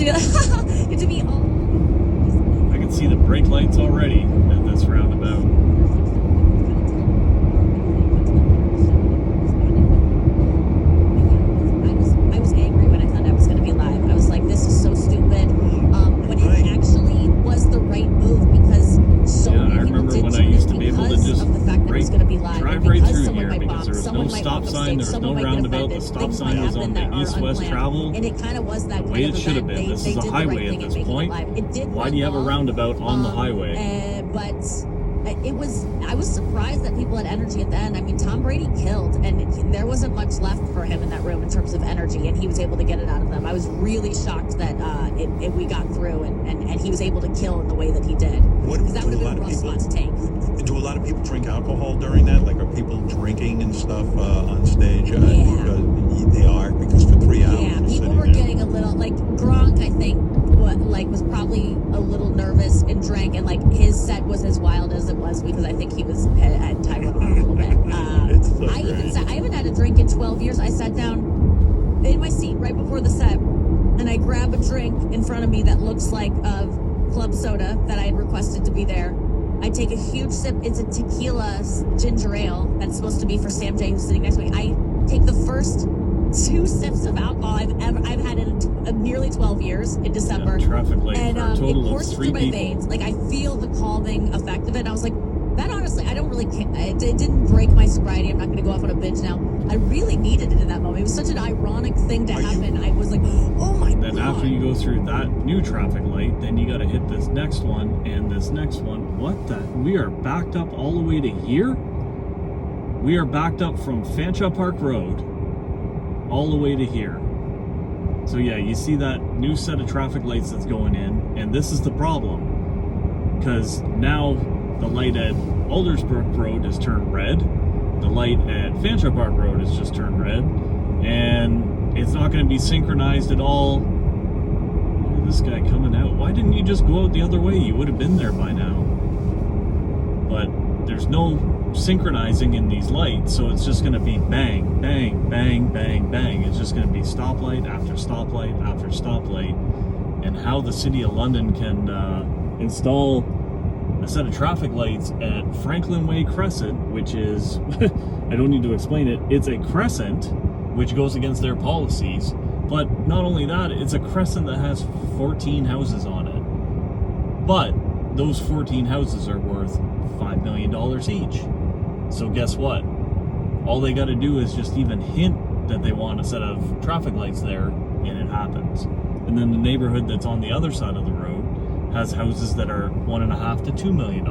have to be you have to be all... I can see the brake lights already at this roundabout. I was angry when I found out it was going to be live. I was like, this is so stupid. But it actually was the right move because so many people did when I used to be able to just of the fact that it was going to be live. drive right through here because there was no stop sign, there was no roundabout, the stop sign was on the east-west travel. And it kind of was that the way it should have been. This is a highway at this point. Why do you have a roundabout on the highway? But I was surprised that people had energy at the end. I mean, Tom Brady killed, and there wasn't much left for him in that room in terms of energy, and he was able to get it out of them. I was really shocked that we got through, and he was able to kill in the way that he did. Because that would have been a rough spot to take. Do a lot of people drink alcohol during that? Like, are people drinking and stuff on stage? They are, because for 3 hours. Yeah, people were getting a little, like, Gronk, I think, was probably a little nervous and drank, and like his set was as wild as it was because I think he was had Tyrone on a little bit. I haven't had a drink in 12 years. I sat down in my seat right before the set, and I grab a drink in front of me that looks like a club soda that I had requested to be there. I take a huge sip. It's a tequila ginger ale that's supposed to be for Sam J, who's sitting next to me. I take the first 2 sips of alcohol I've had in nearly 12 years in December. Yeah, traffic light and for a total it courses of 3 through my people. veins. Like, I feel the calming effect of it. And I was like, that honestly, I don't really care. It didn't break my sobriety. I'm not going to go off on a binge now. I really needed it in that moment. It was such an ironic thing to happen. I was like, oh my God. Then after you go through that new traffic light, then you got to hit this next one and this next one. What the? We are backed up all the way to here? We are backed up from Fanshawe Park Road all the way to here. So yeah, you see that new set of traffic lights that's going in, and this is the problem. Because now the light at Aldersbrook Road is turned red. The light at Fanshawe Park Road is just turned red. And it's not going to be synchronized at all. Look at this guy coming out. Why didn't you just go out the other way? You would have been there by now. But there's no synchronizing in these lights, so it's just going to be bang, bang, bang, bang, bang. It's just going to be stoplight after stoplight after stoplight. And how the City of London can install a set of traffic lights at Franklin Way Crescent, which is, I don't need to explain it, it's a crescent, which goes against their policies. But not only that, it's a crescent that has 14 houses on it. But those 14 houses are worth $5 million each. So guess what? All they got to do is just even hint that they want a set of traffic lights there, and it happens. And then the neighborhood that's on the other side of the road has houses that are $1.5 to $2 million.